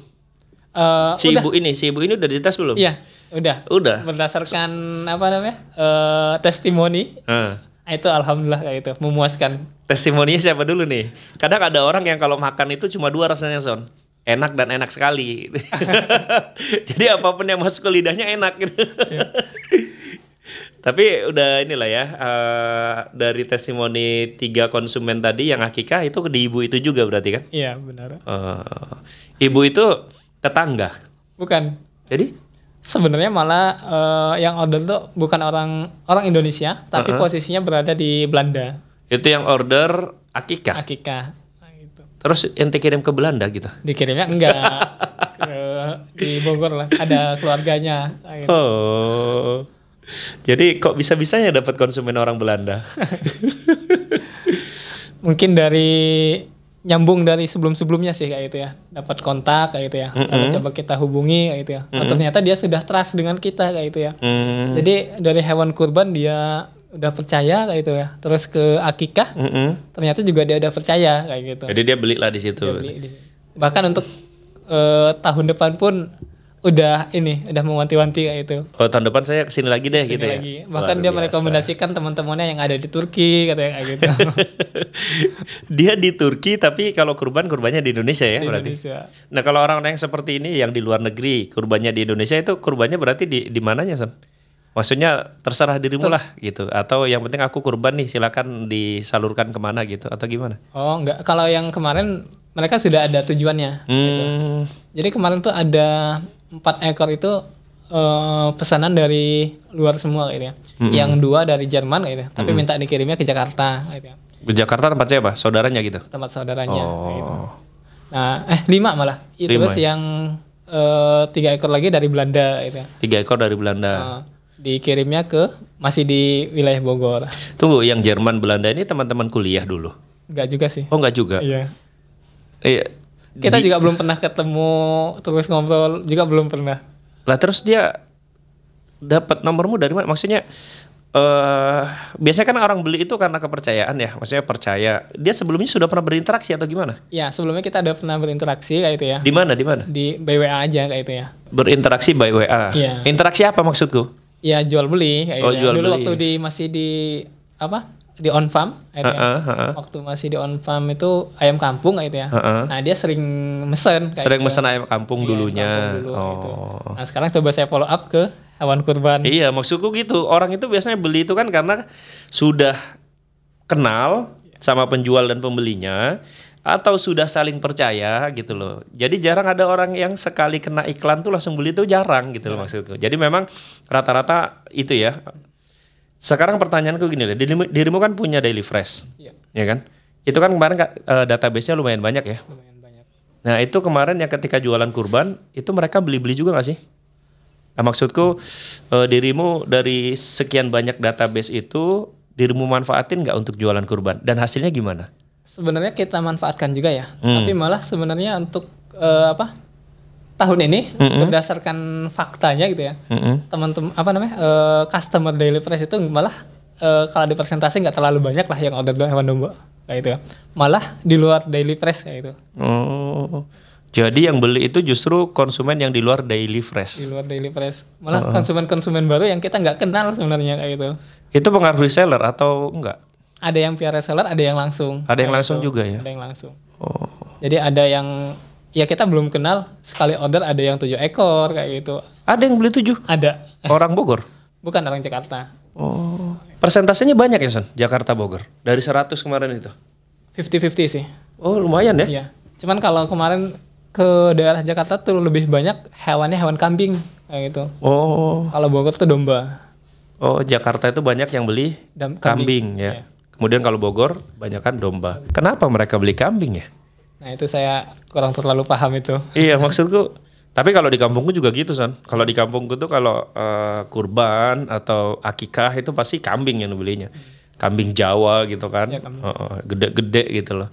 Si udah. ibu ini udah dites belum? Iya, udah. Berdasarkan testimoni. Itu alhamdulillah kayak itu memuaskan. Testimoninya siapa dulu nih? Kadang ada orang yang kalau makan itu cuma 2 rasanya, Son. Enak dan enak sekali. Jadi apapun yang masuk ke lidahnya enak gitu. Ya. Tapi udah inilah ya, dari testimoni 3 konsumen tadi yang akikah itu di ibu itu juga berarti kan? Iya benar. Ibu itu tetangga? Bukan. Jadi? Sebenarnya malah yang order tuh bukan orang Indonesia, tapi posisinya berada di Belanda. Itu yang order akikah? Akikah. Nah, gitu. Terus ente kirim ke Belanda gitu? Dikirimnya enggak. Di Bogor lah, ada keluarganya. Gitu. Oh. Jadi kok bisa-bisanya dapat konsumen orang Belanda? Mungkin nyambung dari sebelum-sebelumnya sih kayak gitu ya. Dapat kontak kayak gitu ya. Lalu coba kita hubungi kayak gitu ya. Oh, ternyata dia sudah trust dengan kita kayak gitu ya. Jadi dari hewan kurban dia udah percaya kayak gitu ya. Terus ke akikah ternyata juga dia udah percaya kayak gitu. Jadi dia belilah di situ. Bahkan untuk tahun depan pun udah mewanti-wanti kayak itu. Oh, tahun depan saya kesini lagi deh gitu lagi. Ya. Bahkan dia merekomendasikan teman-temannya yang ada di Turki katanya kayak gitu. Dia di Turki tapi kalau kurbannya di Indonesia ya berarti. Indonesia. Nah, kalau orang yang seperti ini yang di luar negeri kurbannya di Indonesia itu kurbannya berarti di mananya, Son? Maksudnya terserah dirimu lah gitu. Atau yang penting aku kurban nih silakan disalurkan kemana gitu atau gimana? Oh enggak, kalau yang kemarin mereka sudah ada tujuannya. Gitu. Jadi kemarin tuh ada 4 ekor itu pesanan dari luar semua gitu ya. Yang 2 dari Jerman gitu ya. Tapi minta dikirimnya ke Jakarta gitu ya. Ke Jakarta tempat siapa? Saudaranya gitu? Tempat saudaranya gitu. Nah, 5 malah. Terus yang 3 ekor lagi dari Belanda gitu ya. 3 ekor dari Belanda. Dikirimnya masih di wilayah Bogor. Tunggu, yang Jerman Belanda ini teman-teman kuliah dulu? Enggak juga sih. Oh, enggak juga? Iya. Kita juga belum pernah ketemu, terus ngobrol juga belum pernah. Lah terus dia dapat nomormu dari mana? Maksudnya biasanya kan orang beli itu karena kepercayaan ya, maksudnya percaya. Dia sebelumnya sudah pernah berinteraksi atau gimana? Ya, sebelumnya kita udah pernah berinteraksi kayak itu ya. Di mana? Di by WA aja kayak itu ya. Berinteraksi by WA. Iya. Interaksi apa maksudku? Ya jual beli kayak gitu. Jual dulu beli. Waktu masih di on farm waktu masih di on farm itu ayam kampung gitu ya. Nah dia sering mesen mesen ayam kampung dulunya. Gitu. Nah sekarang coba saya follow up ke hewan kurban. Iya maksudku gitu, orang itu biasanya beli itu kan karena sudah kenal sama penjual dan pembelinya atau sudah saling percaya gitu loh. Jadi jarang ada orang yang sekali kena iklan tuh langsung beli, itu jarang gitu loh maksudku. Jadi memang rata-rata itu ya. Sekarang pertanyaanku gini lah, dirimu kan punya Daily Fresh, ya kan? Itu kan kemarin database-nya lumayan banyak ya. Lumayan banyak. Nah itu kemarin yang ketika jualan kurban, itu mereka beli-beli juga gak sih? Nah, maksudku dirimu dari sekian banyak database itu dirimu manfaatin nggak untuk jualan kurban dan hasilnya gimana? Sebenarnya kita manfaatkan juga ya, tapi malah sebenarnya untuk tahun ini berdasarkan faktanya gitu ya, teman-teman customer Daily Fresh itu malah kalau di persentase nggak terlalu banyak lah yang order hewan domba kayak gitu ya, malah di luar Daily Fresh kayak gitu. Oh. Jadi yang beli itu justru konsumen yang di luar Daily Fresh. Di luar Daily Fresh. Malah konsumen-konsumen baru yang kita nggak kenal sebenarnya kayak gitu. Itu pengaruh reseller atau enggak? Ada yang via reseller, ada yang langsung. Ada yang langsung gitu. juga ya? Ada yang langsung. Oh. Jadi ada yang ya kita belum kenal, sekali order ada yang 7 ekor kayak gitu. Ada yang beli 7? Ada. Orang Bogor? Bukan orang Jakarta. Oh. Persentasenya banyak ya Son? Jakarta Bogor? Dari 100 kemarin itu? 50-50 sih. Oh lumayan ya? Iya. Cuman kalau kemarin ke daerah Jakarta tuh lebih banyak hewannya hewan kambing kayak gitu. Oh. Kalau Bogor tuh domba. Oh Jakarta itu banyak yang beli kambing ya. Iya. Kemudian kalau Bogor banyak kan domba. Kenapa mereka beli kambing ya? Nah itu saya kurang terlalu paham itu. Iya maksudku. Tapi kalau di kampungku juga gitu Son. Kalau di kampungku tuh kalau kurban atau akikah itu pasti kambing yang belinya. Kambing Jawa gitu kan. Ya, gede-gede gitu loh.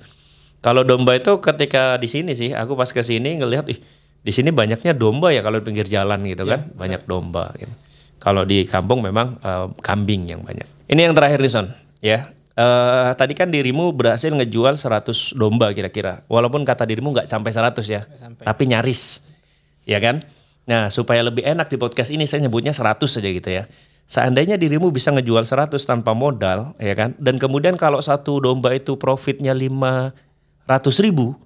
Kalau domba itu ketika di sini sih, aku pas ke sini ngelihat, di sini banyaknya domba ya kalau di pinggir jalan gitu kan, banyak domba. Gitu. Kalau di kampung memang kambing yang banyak. Ini yang terakhir nih Son, ya. Tadi kan dirimu berhasil ngejual 100 domba kira-kira, walaupun kata dirimu nggak sampai 100 ya, tapi nyaris, ya kan? Nah supaya lebih enak di podcast ini saya nyebutnya 100 saja gitu ya. Seandainya dirimu bisa ngejual 100 tanpa modal, ya kan? Dan kemudian kalau satu domba itu profitnya 500.000,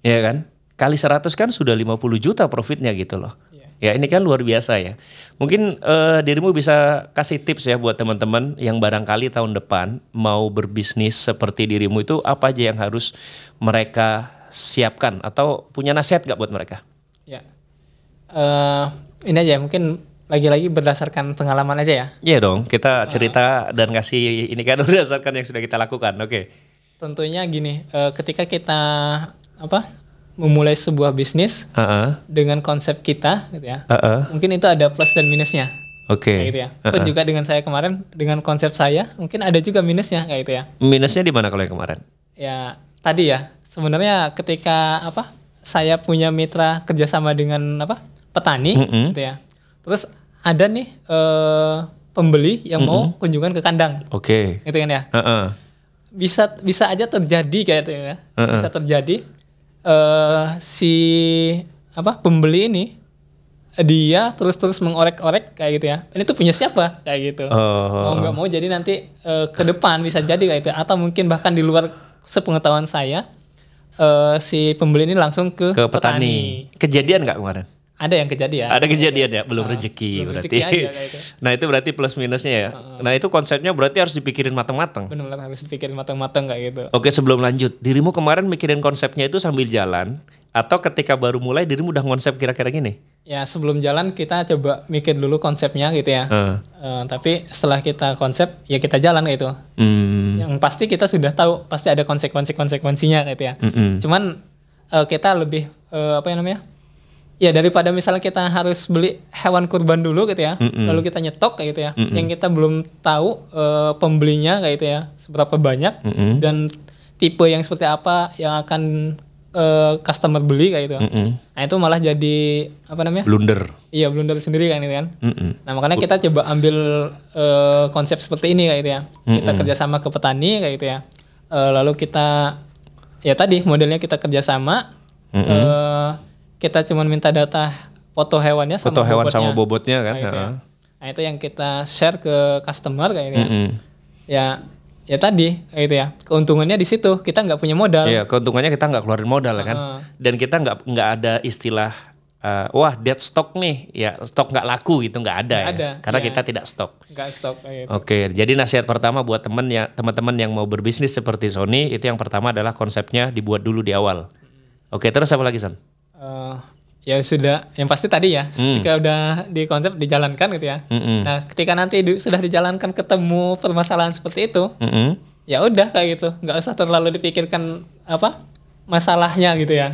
ya kan? Kali 100 kan sudah 50 juta profitnya gitu loh. Ya ini kan luar biasa ya. Mungkin dirimu bisa kasih tips ya buat teman-teman yang barangkali tahun depan mau berbisnis seperti dirimu itu apa aja yang harus mereka siapkan atau punya nasihat nggak buat mereka? Ya, ini aja mungkin lagi-lagi berdasarkan pengalaman aja ya. Iya dong, kita cerita dan ngasih ini kan berdasarkan yang sudah kita lakukan. Oke. Tentunya gini, ketika kita memulai sebuah bisnis dengan konsep kita, gitu ya, mungkin itu ada plus dan minusnya. Oke. Kayak gitu ya. Pun juga dengan saya kemarin dengan konsep saya, mungkin ada juga minusnya kayak gitu ya. Minusnya di mana kalau yang kemarin? Ya tadi ya, sebenarnya ketika saya punya mitra kerjasama dengan petani, gitu ya. Terus ada nih pembeli yang mau kunjungan ke kandang. Oke. Gitu kan ya. Bisa aja terjadi kayak itu ya. Bisa terjadi si pembeli ini dia terus mengorek-orek kayak gitu ya. Ini tuh punya siapa kayak gitu. Mau nggak mau jadi nanti ke depan bisa jadi kayak gitu. Atau mungkin bahkan di luar sepengetahuan saya si pembeli ini langsung ke petani. Kejadian nggak kemarin? Ada yang kejadian. Ada kejadian ya, belum rezeki berarti. Rezeki aja, kayak itu. Nah itu berarti plus minusnya ya. Nah itu konsepnya berarti harus dipikirin matang-matang. Benar harus dipikirin matang-matang kayak gitu. Oke sebelum lanjut, dirimu kemarin mikirin konsepnya itu sambil jalan atau ketika baru mulai dirimu udah konsep kira-kira gini? Ya sebelum jalan kita coba mikir dulu konsepnya gitu ya. Tapi setelah kita konsep ya kita jalan kayak itu. Yang pasti kita sudah tahu pasti ada konsekuensinya gitu ya. Cuman kita lebih ya daripada misalnya kita harus beli hewan kurban dulu gitu ya, lalu kita nyetok kayak gitu ya, yang kita belum tahu pembelinya kayak gitu ya, seberapa banyak dan tipe yang seperti apa yang akan customer beli kayak gitu. Nah itu malah jadi blunder. Iya blunder sendiri kan itu kan. Nah makanya kita coba ambil konsep seperti ini kayak gitu ya. Kita kerjasama ke petani kayak gitu ya. Lalu kita ya tadi modelnya kita kerjasama. Kita cuma minta data foto hewannya sama bobotnya kan. Gitu ya. Nah itu yang kita share ke customer kayak gitu ya. Ya tadi kayak gitu ya. Keuntungannya di situ, kita nggak punya modal. Iya, keuntungannya kita nggak keluarin modal kan. Dan kita nggak ada istilah wah dead stock nih, ya stok nggak laku gitu, nggak ada. Karena kita tidak stok. Nggak stok kayak gitu. Oke, jadi nasihat pertama buat teman-teman yang mau berbisnis seperti Sony itu yang pertama adalah konsepnya dibuat dulu di awal. Oke, terus apa lagi San? Ya sudah, yang pasti tadi ya, ketika udah di konsep dijalankan gitu ya. Nah, ketika nanti sudah dijalankan ketemu permasalahan seperti itu, ya udah kayak gitu, nggak usah terlalu dipikirkan masalahnya gitu ya.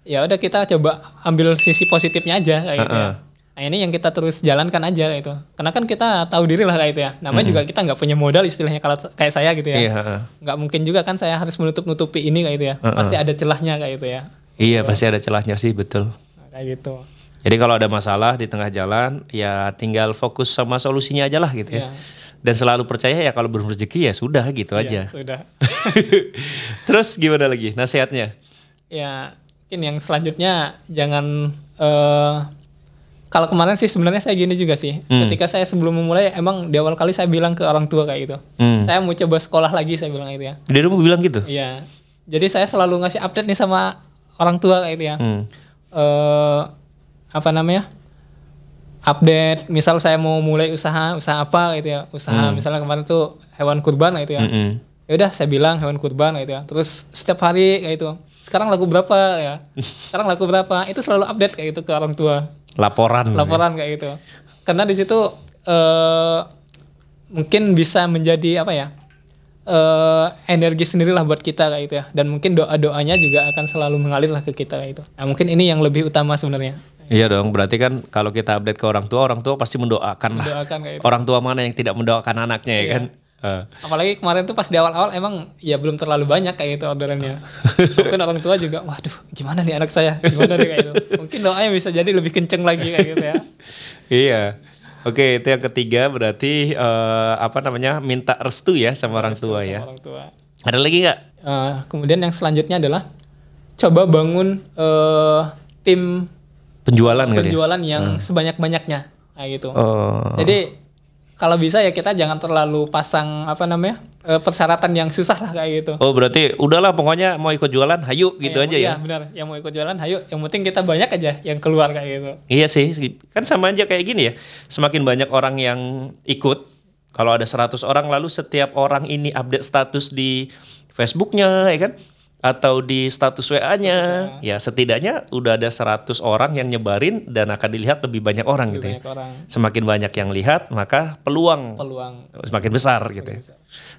Ya udah kita coba ambil sisi positifnya aja kayak gitu ya. Nah ini yang kita terus jalankan aja gitu. Karena kan kita tahu diri lah kayak itu ya. Namanya juga kita nggak punya modal istilahnya kalau kayak saya gitu ya. Nggak mungkin juga kan saya harus menutup-nutupi ini kayak itu ya. Pasti ada celahnya kayak itu ya. Iya gitu. Pasti ada celahnya sih, betul. Nah, kayak gitu. Jadi kalau ada masalah di tengah jalan ya tinggal fokus sama solusinya aja lah gitu ya. Dan selalu percaya ya kalau belum rezeki ya sudah gitu aja. Sudah. Terus gimana lagi nasihatnya? Ya mungkin yang selanjutnya jangan kalau kemarin sih sebenarnya saya gini juga sih. Ketika saya sebelum memulai emang di awal kali saya bilang ke orang tua kayak gitu. Saya mau coba sekolah lagi saya bilang gitu ya. Dia mau bilang gitu? Iya. Jadi saya selalu ngasih update nih sama orang tua kayak gitu ya. Apa namanya? Update misal saya mau mulai usaha apa gitu ya. Usaha misalnya kemarin tuh hewan kurban kayak gitu ya. Ya udah saya bilang hewan kurban kayak gitu ya. Terus setiap hari kayak itu. Sekarang laku berapa ya? Sekarang laku berapa? Itu selalu update kayak gitu ke orang tua. Laporan kayak gitu. Karena di situ mungkin bisa menjadi apa ya? Energi sendirilah buat kita kayak gitu ya. Dan mungkin doa-doanya juga akan selalu mengalir lah ke kita kayak gitu. Nah, mungkin ini yang lebih utama sebenarnya. Iya dong, berarti kan kalau kita update ke orang tua pasti mendoakan lah. Gitu. Orang tua mana yang tidak mendoakan anaknya ya kan? Apalagi kemarin tuh pas di awal-awal emang ya belum terlalu banyak kayak itu orderannya. Mungkin orang tua juga, waduh gimana nih anak saya, gimana nih kayak itu. Mungkin doanya bisa jadi lebih kenceng lagi kayak gitu ya. Iya. Oke, itu yang ketiga berarti minta restu ya sama orang tua ya. Orang tua. Ada lagi nggak? Kemudian yang selanjutnya adalah coba bangun tim penjualan yang sebanyak-banyaknya kayak gitu. Jadi kalau bisa ya kita jangan terlalu pasang persyaratan yang susah lah kayak gitu. Oh berarti udahlah pokoknya mau ikut jualan hayu gitu aja ya. Iya benar, yang mau ikut jualan hayu, yang penting kita banyak aja yang keluar kayak gitu. Iya sih, kan sama aja kayak gini ya. Semakin banyak orang yang ikut, kalau ada 100 orang lalu setiap orang ini update status di Facebooknya ya kan, atau di status WA-nya, ya setidaknya udah ada 100 orang yang nyebarin dan akan dilihat lebih banyak orang gitu ya. Semakin banyak yang lihat, maka peluang semakin besar gitu ya.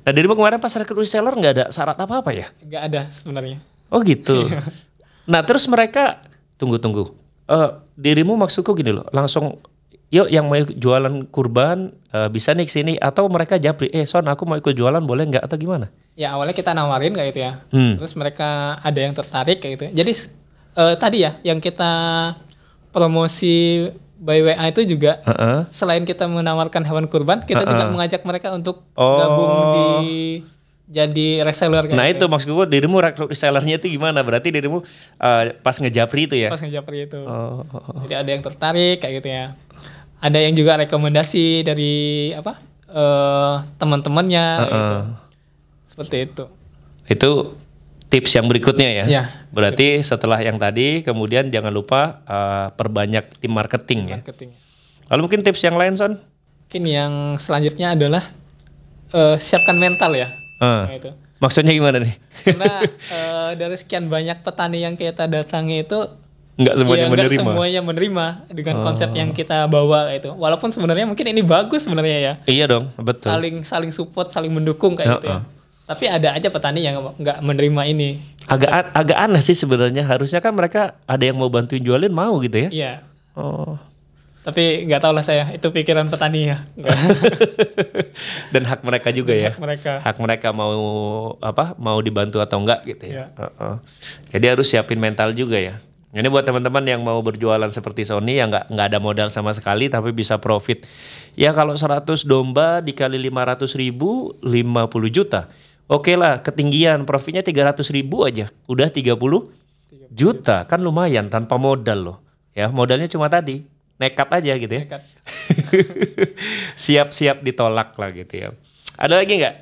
Nah dirimu kemarin pas rekrut reseller nggak ada syarat apa-apa ya? Nggak ada sebenarnya. Oh gitu. Nah terus mereka, tunggu. Dirimu maksudku gini loh, langsung yuk yang mau jualan kurban bisa nih kesini, atau mereka japri, Son aku mau ikut jualan boleh nggak atau gimana? Ya awalnya kita nawarin kayak gitu ya, terus mereka ada yang tertarik kayak gitu. Jadi tadi ya yang kita promosi by WA itu juga selain kita menawarkan hewan kurban, kita juga mengajak mereka untuk gabung di jadi reseller kayak nah gitu. Itu maksudku dirimu rekrut resellernya itu gimana? Berarti dirimu pas ngejapri itu ya? Pas ngejapri itu. Jadi ada yang tertarik kayak gitu ya. Ada yang juga rekomendasi dari teman-temannya gitu. Seperti itu. Itu tips yang berikutnya ya. Ya. Berarti setelah yang tadi, kemudian jangan lupa perbanyak tim marketing ya. Lalu mungkin tips yang lain, Son? Mungkin yang selanjutnya adalah siapkan mental ya. Itu. Maksudnya gimana nih? Karena dari sekian banyak petani yang kita datangi itu nggak semuanya menerima dengan konsep yang kita bawa itu. Walaupun sebenarnya mungkin ini bagus sebenarnya ya. Iya dong, betul. Saling support, saling mendukung kayak gitu ya. Tapi ada aja petani yang nggak menerima ini. Agak aneh sih sebenarnya. Harusnya kan mereka ada yang mau bantuin jualin mau gitu ya. Iya. Tapi nggak tahu lah saya, itu pikiran petani ya. Dan hak mereka juga ya. Hak mereka mau dibantu atau enggak gitu ya. Jadi harus siapin mental juga ya. Ini buat teman-teman yang mau berjualan seperti Sony yang nggak ada modal sama sekali tapi bisa profit. Ya kalau 100 domba dikali 500.000, 50 juta. Oke lah, ketinggian profitnya 300.000 aja. Udah 30 juta, kan lumayan tanpa modal loh. Ya modalnya cuma tadi, nekat aja gitu ya. Nekat. Siap-siap ditolak lah gitu ya. Ada lagi nggak?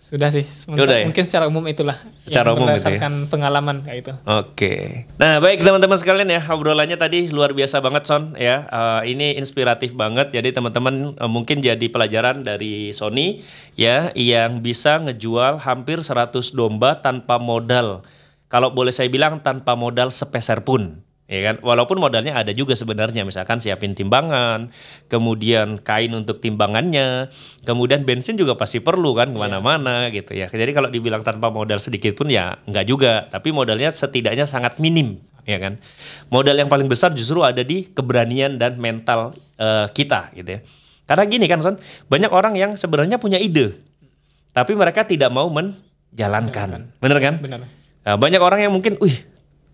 Sudah sih, mungkin secara umum itulah. Secara umum berdasarkan pengalaman kayak itu. Oke. Nah baik teman-teman sekalian ya, obrolannya tadi luar biasa banget Son ya. Ini inspiratif banget. Jadi teman-teman mungkin jadi pelajaran dari Sony ya, yang bisa ngejual hampir 100 domba tanpa modal. Kalau boleh saya bilang tanpa modal sepeser pun. Ya kan, walaupun modalnya ada juga sebenarnya, misalkan siapin timbangan, kemudian kain untuk timbangannya, kemudian bensin juga pasti perlu kan kemana-mana gitu ya. Jadi kalau dibilang tanpa modal sedikit pun ya enggak juga, tapi modalnya setidaknya sangat minim. ya kan. Modal yang paling besar justru ada di keberanian dan mental kita gitu ya. Karena gini kan Son, banyak orang yang sebenarnya punya ide, tapi mereka tidak mau menjalankan. Bener kan? Benar. Nah, banyak orang yang mungkin,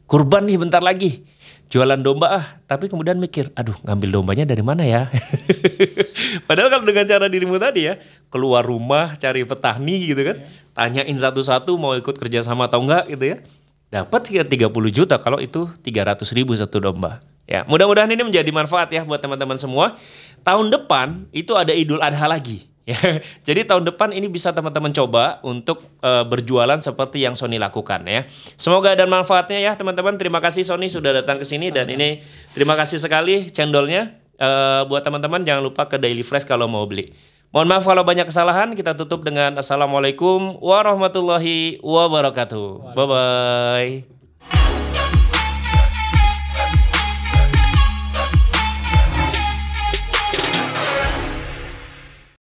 kurban nih bentar lagi, jualan domba tapi kemudian mikir, aduh ngambil dombanya dari mana ya? Padahal kalau dengan cara dirimu tadi ya, keluar rumah cari petani gitu kan, tanyain satu-satu mau ikut kerja sama atau enggak gitu ya, dapat sekitar 30 juta kalau itu 300 ribu satu domba. Ya, mudah-mudahan ini menjadi manfaat ya buat teman-teman semua. Tahun depan itu ada Idul Adha lagi. Ya, jadi tahun depan ini bisa teman-teman coba untuk berjualan seperti yang Sony lakukan ya. Semoga ada manfaatnya ya teman-teman. Terima kasih Sony sudah datang ke sini dan ini terima kasih sekali cendolnya. Buat teman-teman jangan lupa ke Daily Fresh kalau mau beli. Mohon maaf kalau banyak kesalahan. Kita tutup dengan Assalamualaikum warahmatullahi wabarakatuh. Bye bye.